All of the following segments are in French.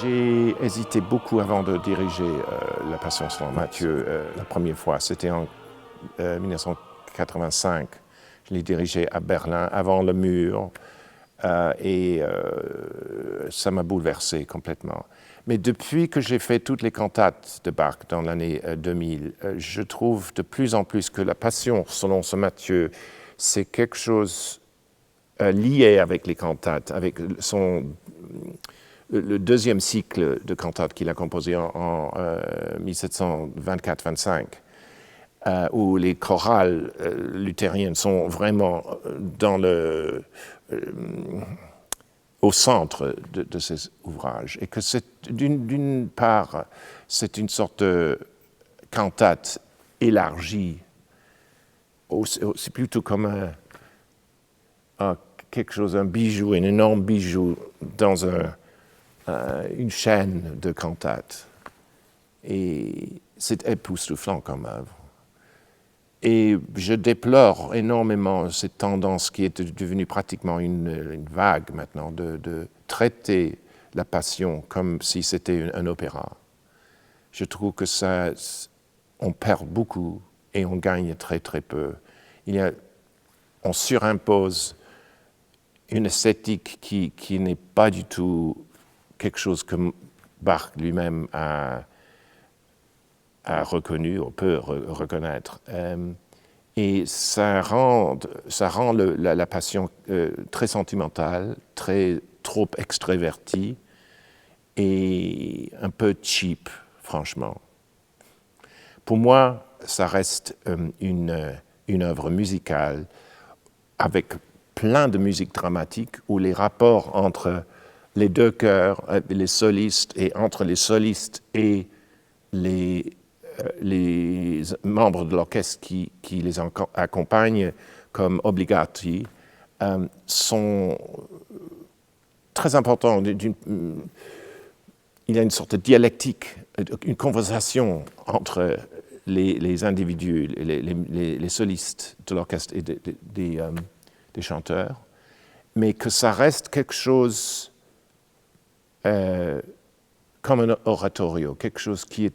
J'ai hésité beaucoup avant de diriger La Passion selon Matthieu. La première fois, c'était en 1985. Je l'ai dirigé à Berlin, avant le mur, et ça m'a bouleversé complètement. Mais depuis que j'ai fait toutes les cantates de Bach dans l'année 2000, je trouve de plus en plus que La Passion selon ce Matthieu, c'est quelque chose lié avec les cantates, avec le deuxième cycle de cantates qu'il a composé en 1724-25, où les chorales luthériennes sont vraiment au centre de ces ouvrages. Et que d'une part, c'est une sorte de cantate élargie, c'est plutôt comme quelque chose, un bijou, un énorme bijou dans une chaîne de cantates. Et c'est époustouflant comme œuvre. Et je déplore énormément cette tendance qui est devenue pratiquement une vague maintenant de traiter la Passion comme si c'était un opéra. Je trouve que on perd beaucoup et on gagne très très peu. On surimpose une esthétique qui n'est pas du tout quelque chose que Bach lui-même a reconnu, ou peut reconnaître. Et ça rend la Passion très sentimentale, trop extravertie et un peu cheap, franchement. Pour moi, ça reste une œuvre musicale avec plein de musique dramatique où les rapports entre les deux chœurs, les solistes, et entre les solistes et les membres de l'orchestre qui les accompagnent comme obligati, sont très importants. Il y a une sorte de dialectique, une conversation entre les individus, les solistes de l'orchestre et des chanteurs, mais que ça reste quelque chose comme un oratorio, quelque chose qui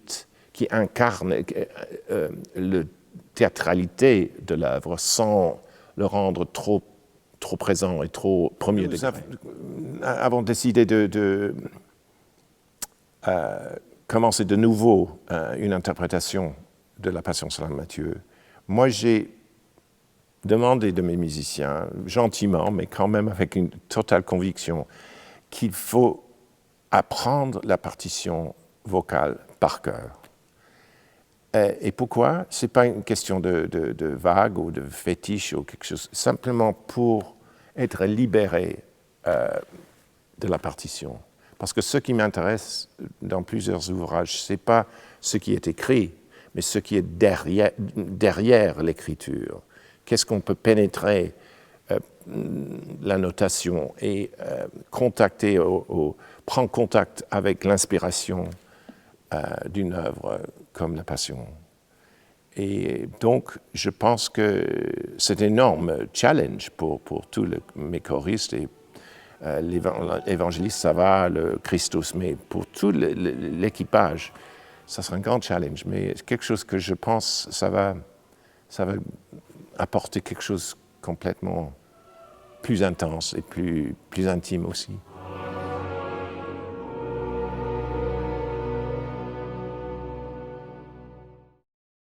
incarne la théâtralité de l'œuvre sans le rendre trop présent et trop premier degré. Nous avons décidé de commencer de nouveau une interprétation de La Passion selon Matthieu. Moi, j'ai demandé de mes musiciens, gentiment, mais quand même avec une totale conviction, qu'il faut apprendre la partition vocale par cœur. Et pourquoi? Ce n'est pas une question de vague ou de fétiche ou quelque chose, simplement pour être libéré de la partition. Parce que ce qui m'intéresse dans plusieurs ouvrages, ce n'est pas ce qui est écrit, mais ce qui est derrière l'écriture. Qu'est-ce qu'on peut pénétrer la notation et prendre contact avec l'inspiration d'une œuvre comme La Passion. Et donc, je pense que c'est un énorme challenge pour tous mes choristes et l'évangéliste, ça va, le Christus, mais pour tout l'équipage, ça sera un grand challenge. Mais quelque chose que je pense, ça va apporter quelque chose complètement plus intense et plus intime aussi.